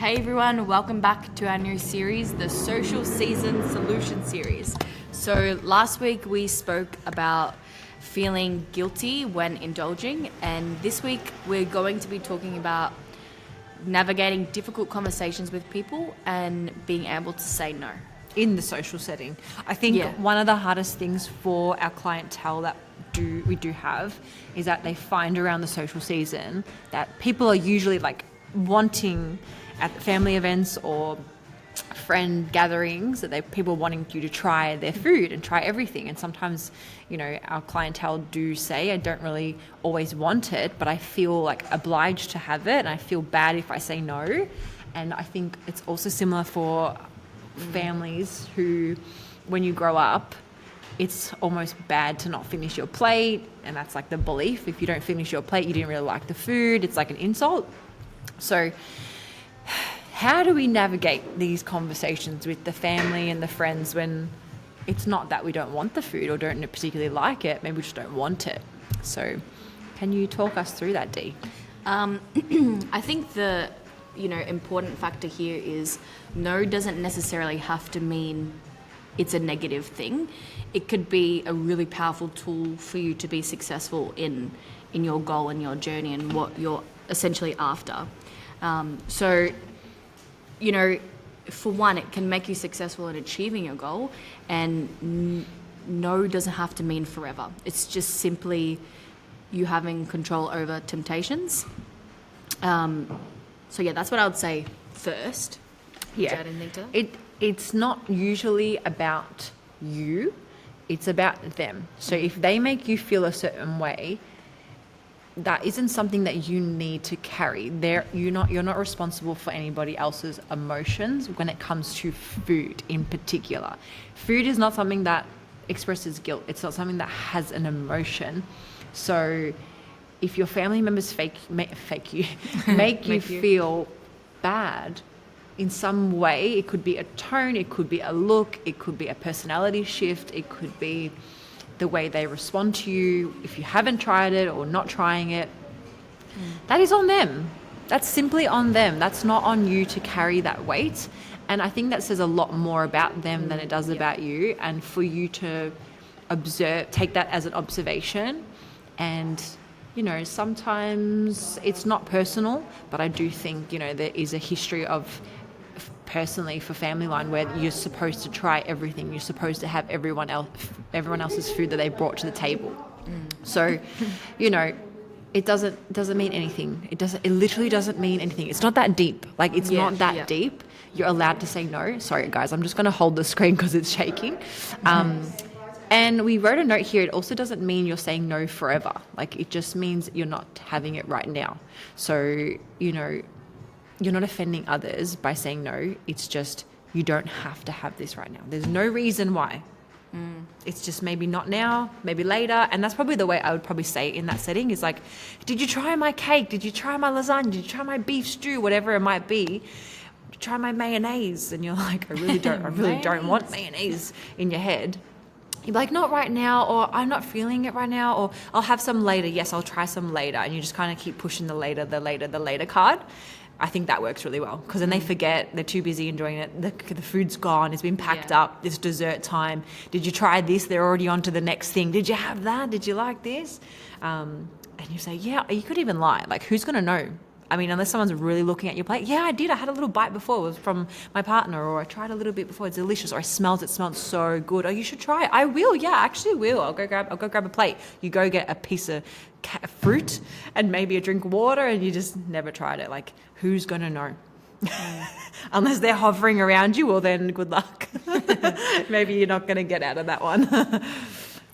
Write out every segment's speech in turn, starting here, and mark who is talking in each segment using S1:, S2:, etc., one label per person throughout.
S1: Hey everyone, welcome back to our new series, the Social Season Solution Series. So last week we spoke about feeling guilty when indulging, and this week we're going to be talking about navigating difficult conversations with people and being able to say no.
S2: In the social setting. I think one of the hardest things for our clientele that we do have is that they find around the social season that people are usually like wanting at family events or friend gatherings that people wanting you to try their food and try everything. And sometimes, our clientele do say, I don't really always want it, but I feel like obliged to have it, and I feel bad if I say no. And I think it's also similar for families who, when you grow up, it's almost bad to not finish your plate, and that's like the belief. If you don't finish your plate, you didn't really like the food. It's like an insult. So how do we navigate these conversations with the family and the friends when it's not that we don't want the food or don't particularly like it, maybe we just don't want it? So can you talk us through that, Dee?
S1: I think the important factor here is no doesn't necessarily have to mean it's a negative thing. It could be a really powerful tool for you to be successful in your goal and your journey and what you're essentially after. For one, it can make you successful in achieving your goal, and no doesn't have to mean forever. It's just simply you having control over temptations. That's what I would say first. Would you add anything to that?
S2: It's not usually about you, it's about them. So if they make you feel a certain way, that isn't something that you need to carry. You're not responsible for anybody else's emotions when it comes to food in particular. Food is not something that expresses guilt. It's not something that has an emotion. So if your family members make you feel bad in some way, it could be a tone, it could be a look, it could be a personality shift, it could be the way they respond to you if you haven't tried it or not trying it. That is on them. That's simply on them. That's not on you to carry that weight. And I think that says a lot more about them than it does about you, and for you to take that as an observation. And sometimes it's not personal, but I do think there is a history of personally for family line where you're supposed to try everything. You're supposed to have everyone else's food that they brought to the table. So it doesn't mean anything. It literally doesn't mean anything. It's not that deep. Like it's not that deep. You're allowed to say no. Sorry guys, I'm just going to hold the screen because it's shaking. And we wrote a note here. It also doesn't mean you're saying no forever. Like it just means you're not having it right now. So you're not offending others by saying no. It's just you don't have to have this right now. There's no reason why. It's just maybe not now, maybe later. And that's probably the way I would probably say it in that setting is like, did you try my cake? Did you try my lasagna? Did you try my beef stew? Whatever it might be. Try my mayonnaise. And you're like, I really don't want mayonnaise in your head. You're like, not right now, or I'm not feeling it right now, or I'll have some later. Yes, I'll try some later. And you just kind of keep pushing the later card. I think that works really well because then they forget, they're too busy enjoying it. The food's gone, it's been packed up, it's dessert time. Did you try this? They're already on to the next thing. Did you have that? Did you like this? And you say, yeah, you could even lie. Like, who's going to know? I mean, unless someone's really looking at your plate. Yeah, I did. I had a little bite before. It was from my partner, or I tried a little bit before. It's delicious. Or I smelled it. Smelled so good. Oh, you should try it. I will. Yeah, I actually will. I'll go grab a plate. You go get a piece of fruit and maybe a drink of water, and you just never tried it. Like, who's going to know? Unless they're hovering around you, well, then good luck. Maybe you're not going to get out of that one.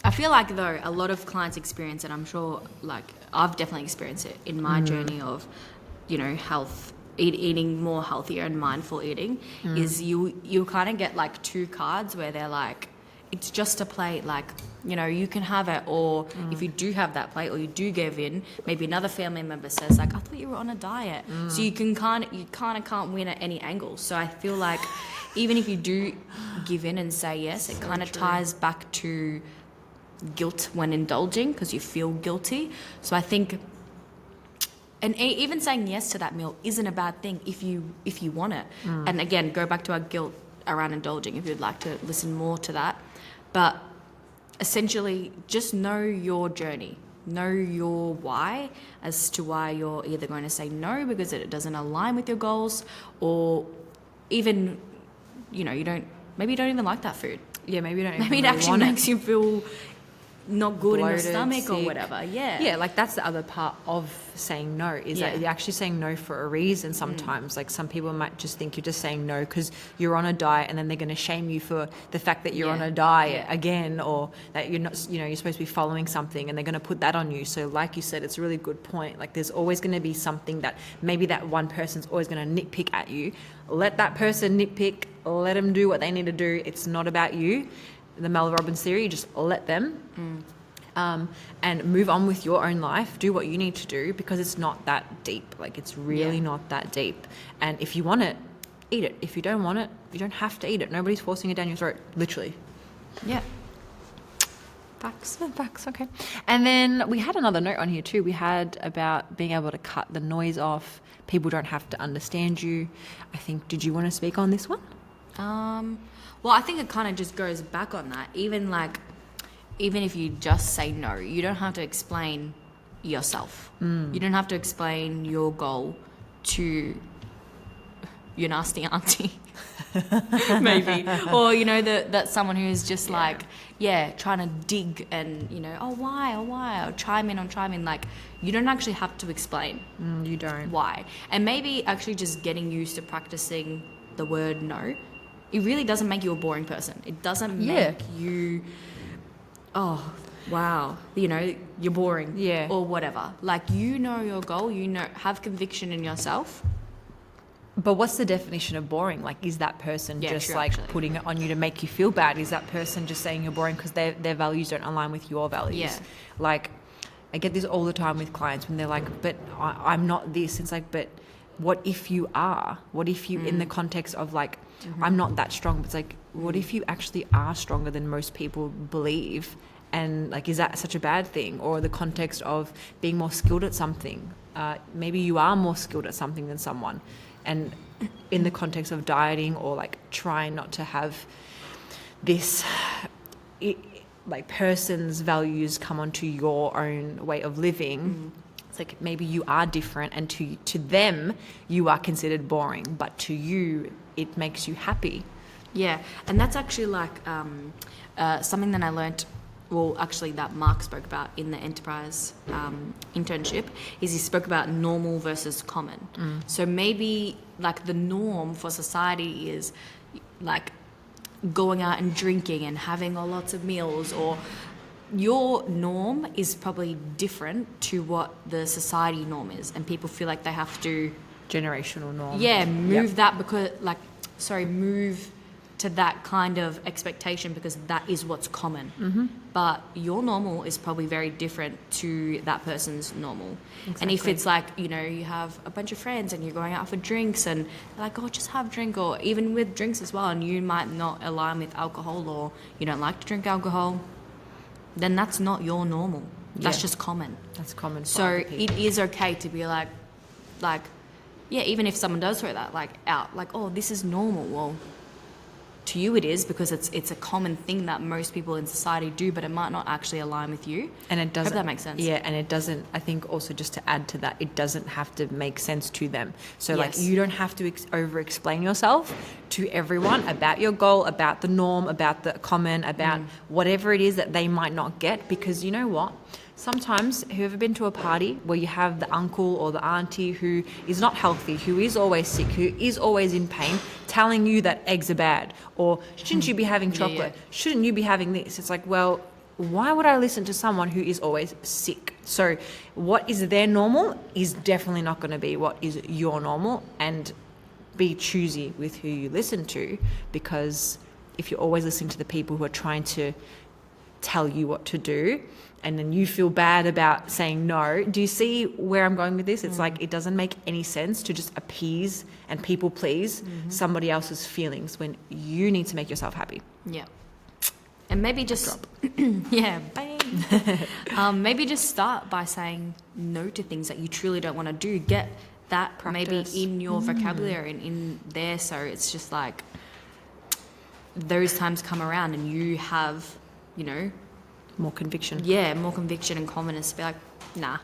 S1: I feel like, though, a lot of clients experience it. I'm sure, like, I've definitely experienced it in my journey of health, eating more healthier and mindful eating, is you kind of get like two cards where they're like, it's just a plate, like, you can have it, or if you do have that plate or you do give in, maybe another family member says like, I thought you were on a diet. So you kind of can't win at any angle. So I feel like even if you do give in and say yes, it kind of ties back to guilt when indulging because you feel guilty. So I think even saying yes to that meal isn't a bad thing if you want it. And again, go back to our guilt around indulging if you'd like to listen more to that. But essentially, just know your journey. Know your why as to why you're either going to say no because it doesn't align with your goals, or even, you don't even like that food.
S2: Yeah, maybe you don't
S1: Maybe
S2: even
S1: it
S2: really
S1: actually
S2: want
S1: makes you feel not good
S2: bloated,
S1: in your stomach or
S2: sick.
S1: whatever.
S2: Yeah, like that's the other part of saying no is that you're actually saying no for a reason sometimes. Like some people might just think you're just saying no because you're on a diet, and then they're going to shame you for the fact that you're on a diet again, or that you're not, you're supposed to be following something, and they're going to put that on you. So like you said, it's a really good point. Like there's always going to be something that maybe that one person's always going to nitpick at you. Let that person nitpick, let them do what they need to do. It's not about you. The Mel Robbins theory, just let them and move on with your own life. Do what you need to do because it's not that deep. Like it's really not that deep. And if you want it, eat it. If you don't want it, you don't have to eat it. Nobody's forcing it down your throat, literally.
S1: Yeah.
S2: Facts, okay. And then we had another note on here too. We had about being able to cut the noise off. People don't have to understand you. I think, did you want to speak on this one?
S1: Well, I think it kind of just goes back on that. Even if you just say no, you don't have to explain yourself. You don't have to explain your goal to your nasty auntie, maybe, or that someone who's just trying to dig and why, or chime in. Like you don't actually have to explain.
S2: You don't.
S1: Why, and maybe actually just getting used to practicing the word no. It really doesn't make you a boring person. It doesn't make you, oh, wow, you're boring.
S2: Yeah.
S1: Or whatever. Like, your goal, have conviction in yourself.
S2: But what's the definition of boring? Like, is that person just putting it on you to make you feel bad? Is that person just saying you're boring because their values don't align with your values?
S1: Yeah.
S2: Like, I get this all the time with clients when they're like, but I'm not this. It's like, but what if you are? What if you, in the context of like, I'm not that strong, but it's like, what if you actually are stronger than most people believe? And like, is that such a bad thing? Or the context of being more skilled at something. Maybe you are more skilled at something than someone. And in the context of dieting or like trying not to have this, like person's values come onto your own way of living. It's like maybe you are different, and to them you are considered boring, but to you it makes you happy.
S1: Yeah, and that's actually like something that I learnt, that Mark spoke about in the enterprise internship, is he spoke about normal versus common. So maybe like the norm for society is like going out and drinking and having lots of meals, or your norm is probably different to what the society norm is, and people feel like they have to
S2: Generational norm.
S1: move that move to that kind of expectation because that is what's common. But your normal is probably very different to that person's normal. Exactly. And if it's like, you have a bunch of friends and you're going out for drinks and they're like, oh, just have a drink, or even with drinks as well, and you might not align with alcohol, or you don't like to drink alcohol, then that's not your normal. That's just common.
S2: That's common for
S1: So
S2: other people.
S1: it is okay to be like, even if someone does throw that out, like, oh, this is normal. Well, to you it is because it's a common thing that most people in society do, but it might not actually align with you.
S2: And it doesn't.
S1: Hope that makes sense.
S2: Yeah, and it doesn't. I think also just to add to that, it doesn't have to make sense to them. So like you don't have to over-explain yourself to everyone about your goal, about the norm, about the common, about whatever it is that they might not get, because you know what? Sometimes, have you ever been to a party where you have the uncle or the auntie who is not healthy, who is always sick, who is always in pain, telling you that eggs are bad, or shouldn't you be having chocolate? Shouldn't you be having this? It's like, well, why would I listen to someone who is always sick? So what is their normal is definitely not going to be what is your normal, and be choosy with who you listen to, because if you're always listening to the people who are trying to tell you what to do, and then you feel bad about saying no. Do you see where I'm going with this? It's like it doesn't make any sense to just appease and people please somebody else's feelings when you need to make yourself happy.
S1: Yeah. And maybe just... bye. Maybe just start by saying no to things that you truly don't want to do. Get that maybe in your vocabulary and in there, so it's just like those times come around and you have, you know,
S2: More conviction.
S1: yeah, more conviction and confidence to be like, nah.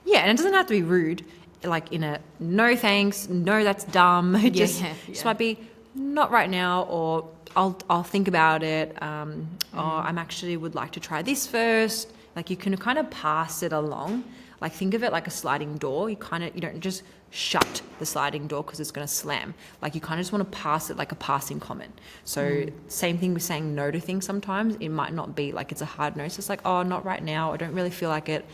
S2: Yeah, and it doesn't have to be rude, like in a no thanks, no that's dumb. It just might be not right now, or I'll think about it, or I'm actually would like to try this first. Like you can kind of pass it along. Like think of it like a sliding door. You don't just shut the sliding door because it's going to slam. Like you kind of just want to pass it like a passing comment. So same thing with saying no to things sometimes. It might not be like it's a hard no. So it's like, oh, not right now. I don't really feel like it.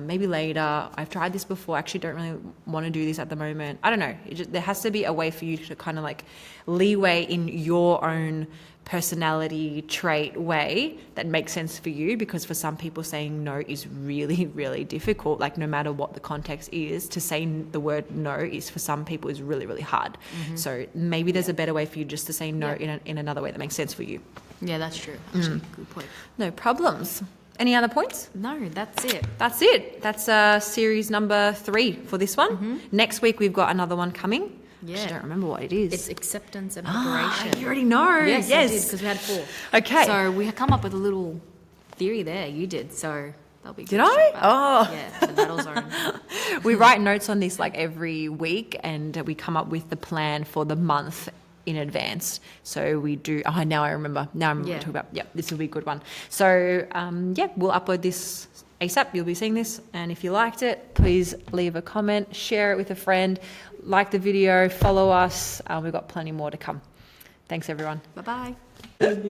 S2: Maybe later. I've tried this before. I actually don't really want to do this at the moment. I don't know. There has to be a way for you to kind of like leeway in your own personality trait way that makes sense for you, because for some people saying no is really, really difficult. Like no matter what the context is, to say the word no is for some people is really, really hard. So maybe there's a better way for you just to say no in another way that makes sense for you.
S1: Yeah, that's true. Actually, good point.
S2: No problems. Any other points?
S1: No, that's it.
S2: That's it. That's series number 3 for this one. Next week we've got another one coming.
S1: Yeah.
S2: I don't remember what it is.
S1: It's acceptance and preparation.
S2: You already know.
S1: Yes, I did, because we had 4.
S2: Okay.
S1: So we had come up with a little theory there. You did, so that'll be good.
S2: Did I?
S1: Oh. Yeah, the battle zone.
S2: We write notes on this like every week, and we come up with the plan for the month in advance. So we do. Oh, now I remember. Now I remember what to talk about. Yeah, this will be a good one. So we'll upload this ASAP. You'll be seeing this, and if you liked it, please leave a comment, share it with a friend, like the video, follow us. We've got plenty more to come. Thanks, everyone.
S1: Bye-bye.